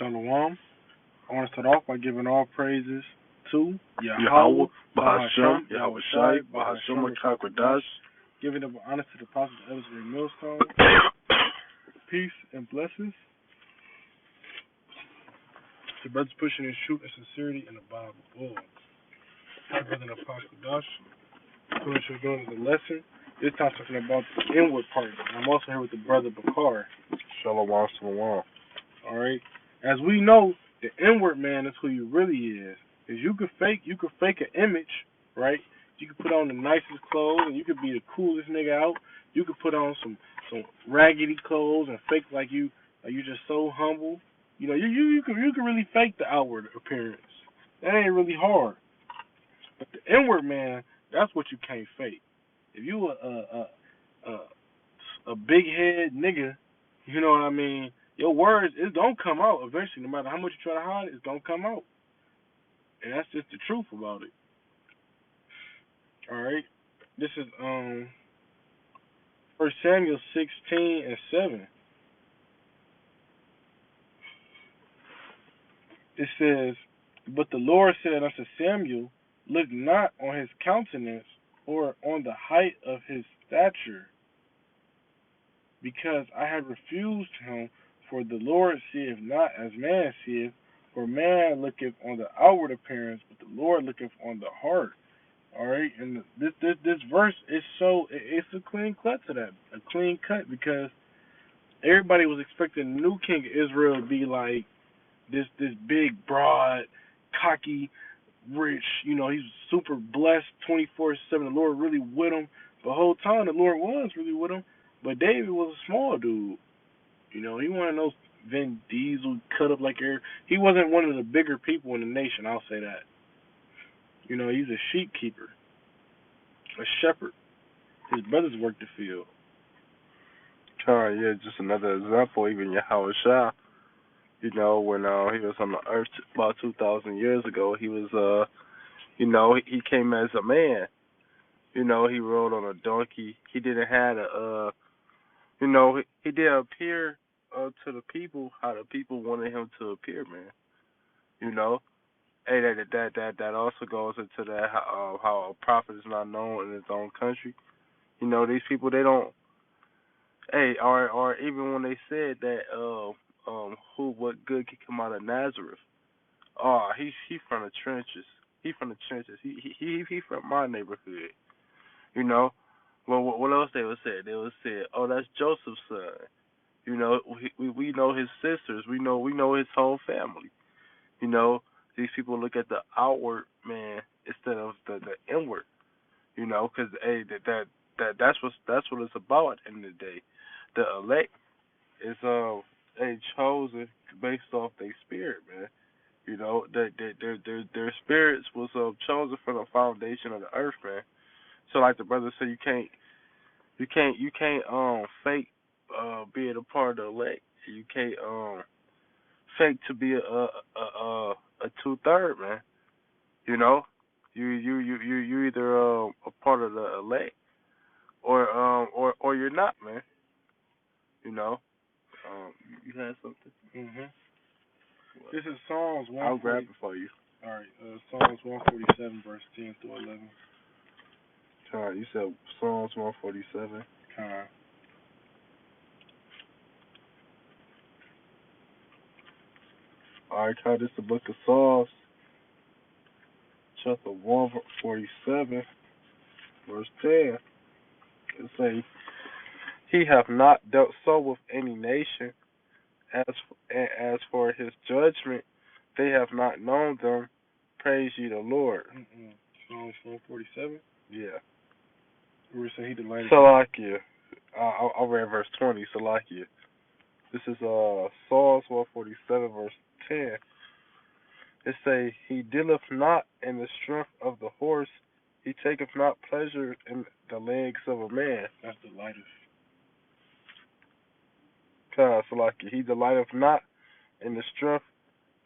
Shalom. I want to start off by giving all praises to Yahweh, Yahweh, Bahasham, Yahweh Yahushai, Shai, Bahasham, Kakwadash, Kakwadash. giving up honor to the apostles of Elizabeth Millstone. Peace and blessings to brothers pushing and shoot and sincerity in the Bible. Boy. My brother Apostle Dash, who is doing the lesson. This time talking about the inward part. And I'm also here with the brother Bakar. Shalom, shalom. Alright? As we know, the inward man is who you really is. Because you could fake an image, right? You could put on the nicest clothes and you could be the coolest nigga out. You could put on some raggedy clothes and fake like you just so humble. You know, you can really fake the outward appearance. That ain't really hard. But the inward man, that's what you can't fake. If you a big head nigga, you know what I mean, your words, it's gonna come out eventually. No matter how much you try to hide it, it's gonna come out. And that's just the truth about it. Alright? This is 1 Samuel 16:7. It says, "But the Lord said unto Samuel, Look not on his countenance or on the height of his stature, because I have refused him. For the Lord seeth not as man seeth, for man looketh on the outward appearance, but the Lord looketh on the heart." All right, and this verse is it's a clean cut to that, a clean cut, because everybody was expecting the new king of Israel to be like this big, broad, cocky, rich. You know, he's super blessed, 24/7. The Lord really with him. The whole time the Lord was really with him, but David was a small dude. You know, he wasn't those Vin Diesel cut up like air. He wasn't one of the bigger people in the nation. I'll say that. You know, he's a sheep keeper, a shepherd. His brothers worked the field. Yeah, just another example, even Yahushua, you know, when he was on the earth about 2,000 years ago, he was, you know, he came as a man. You know, he rode on a donkey. He didn't have you know, he did appear to the people how the people wanted him to appear, man. You know, hey, that also goes into that how a prophet is not known in his own country. You know, these people, they don't. Hey, or even when they said that what good could come out of Nazareth? Oh, he from the trenches. He from the trenches. He from my neighborhood. You know. Well, what else they would say? They would say, oh, that's Joseph's son. You know, we know his sisters. We know his whole family. You know, these people look at the outward man instead of the inward. You know, because hey, that's what it's about at the end of the day. The elect is chosen based off their spirit, man. You know, their spirits was chosen from the foundation of the earth, man. So like the brother said, you can't fake being a part of the elect. You can't fake to be a 2/3, man. You know, you either a part of the elect or you're not, man. You know, you had something. This is Psalms 140. I'll grab it for you. All right, Psalms 147, verse 10 through 11. You said Psalms 147. All right, this is the book of Psalms, chapter 147, verse 10. It say, "He hath not dealt so with any nation, as for his judgment, they have not known them. Praise ye the Lord." Psalms 147. Yeah. Where it say he delighted. Salakia. I'll read verse 20. Salakia. This is Psalms 147, verse 10. It say, "He dealeth not in the strength of the horse. He taketh not pleasure in the legs of a man." That's delighteth. Salakia. "He delighteth not in the strength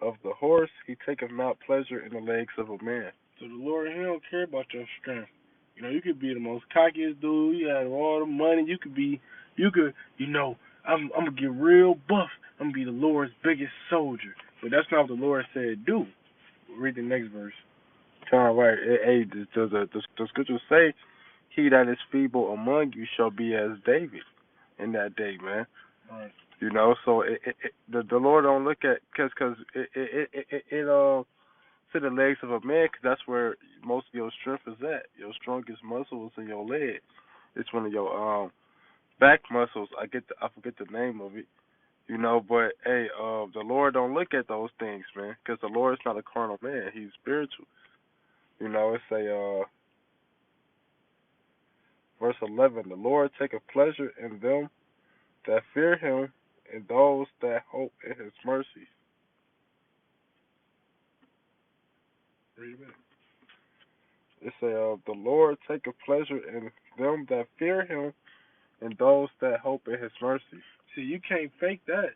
of the horse. He taketh not pleasure in the legs of a man." So the Lord, he don't care about your strength. You know, you could be the most cockiest dude. You have all the money. You know, I'm gonna get real buff. I'm gonna be the Lord's biggest soldier. But that's not what the Lord said do. Read the next verse. Kind of right. Hey, the scriptures say, "He that is feeble among you shall be as David in that day," man. Right. You know, so the Lord don't look at because to the legs of a man, because that's where most of your strength is at. Your strongest muscle is in your leg. It's one of your back muscles. I forget the name of it. You know, but hey, the Lord don't look at those things, man, because the Lord is not a carnal man. He's spiritual. You know, it's a verse 11. The Lord taketh pleasure in them that fear Him, and those that hope in His mercy. Read it. It say, the Lord taketh pleasure in them that fear Him, and those that hope in His mercy. See, you can't fake that.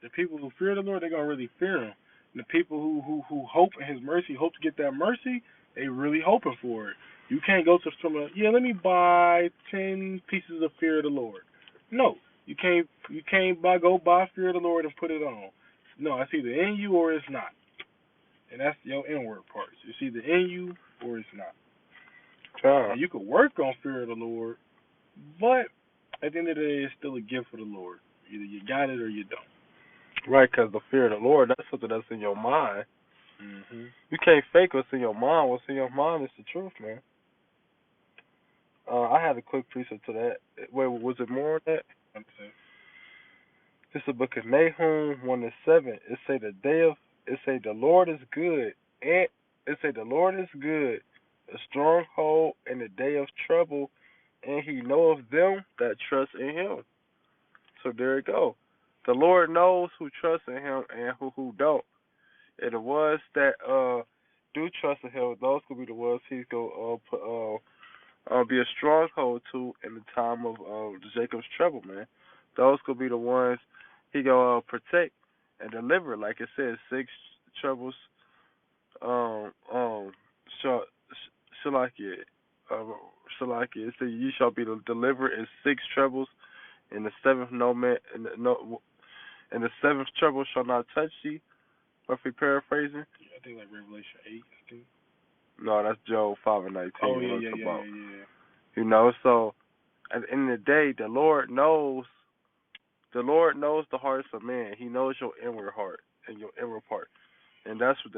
The people who fear the Lord, they're gonna really fear Him. And the people who hope in His mercy, hope to get that mercy, they really hoping for it. You can't go to someone, let me buy 10 pieces of fear of the Lord. No, you can't. You can't go buy fear of the Lord and put it on. No, it's either in you or it's not, and that's your inward parts. It's either in you or it's not. And you can work on fear of the Lord, but at the end of the day, it's still a gift of the Lord. Either you got it or you don't. Right, because the fear of the Lord, that's something that's in your mind. Mm-hmm. You can't fake what's in your mind. What's in your mind is the truth, man. I had a quick precept to that. Wait, was it more on that? This is the book of Nahum 1:7. It say the Lord is good, and it say the Lord is good, a stronghold in the day of trouble, and He knoweth them that trust in Him. So there you go. The Lord knows who trusts in Him and who don't. And the ones that do trust in Him, those could be the ones He's gonna be a stronghold to in the time of Jacob's trouble, man. Those could be the ones He gonna protect and deliver, like it says, 6 troubles. Shalakia, Shalakia. It says, "You shall be delivered in 6 troubles, and the 7th and the 7th trouble shall not touch thee." Roughly paraphrasing. Yeah, I think like Revelation 8. I think. No, that's Job 5:19. Oh yeah. You know, so at the end of the day, the Lord knows the hearts of man. He knows your inward heart and your inward part, and that's what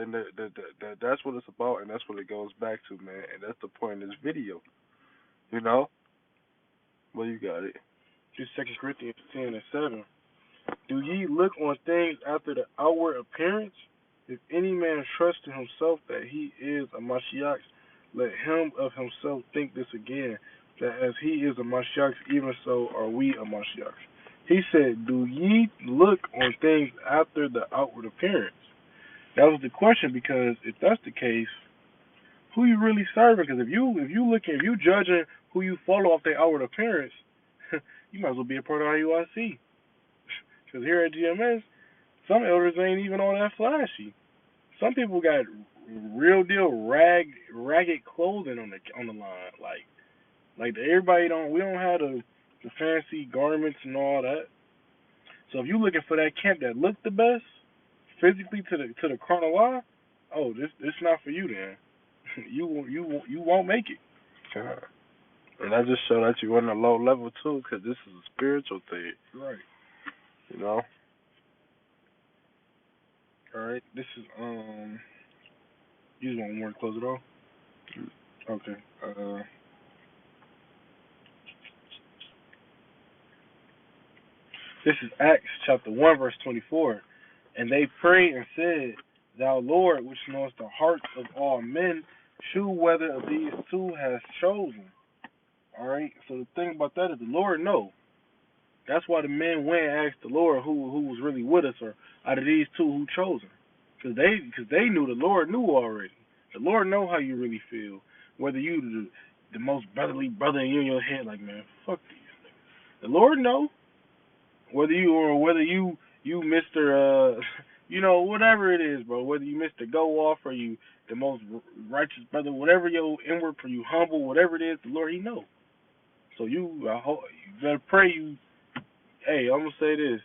that's what it's about, and that's what it goes back to, man. And that's the point of this video. You know. Well, you got it. Just 2 Corinthians 10:7. Do ye look on things after the outward appearance? If any man trust in himself that he is a Mashiach, let him of himself think this again, that as he is a Mashiach, even so are we a Mashiach. He said, do ye look on things after the outward appearance? That was the question, because if that's the case, who you really serving? Because if you judging who you follow off their outward appearance, you might as well be a part of IUIC. Because here at GMS, some elders ain't even all that flashy. Some people got real deal ragged clothing on the line. Like everybody we don't have the fancy garments and all that. So if you looking for that camp that look the best physically to the carnal eye, oh, this not for you then. you won't make it. And I just show that you on a low level too, because this is a spiritual thing. Right. You know. All right. This is You just want more to close it off? Okay. This is Acts chapter 1 verse 24. And they prayed and said, Thou Lord, which knowest the hearts of all men, shew whether of these two hast chosen. All right. So the thing about that is the Lord know. That's why the men went and asked the Lord who was really with us, or out of these two who chosen, because they knew the Lord knew already. The Lord know how you really feel, whether you the most brotherly brother and you in your head like, man, fuck these niggas. The Lord know whether you Mr. Whatever it is, bro. Whether you Mr. Go Off or you the most righteous brother, whatever your inward for you humble, whatever it is, the Lord He know. So you better pray you. Hey, I'm gonna say this: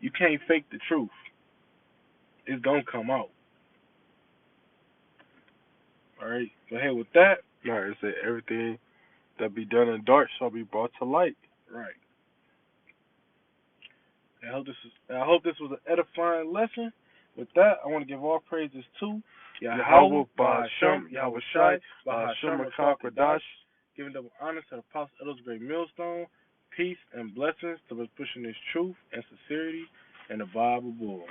You can't fake the truth. It's gonna come out. All right. So hey, with that, All right, it said everything that be done in dark shall be brought to light. right. I hope this was an edifying lesson. With that, I want to give all praises to Yahweh Ba'Shem, Yahweh Shai, Ba'Shem Rakah Kodash. Giving double honor to the Apostle Elder's Great Millstone. Peace and blessings to us pushing this truth and sincerity and the Bible Bull.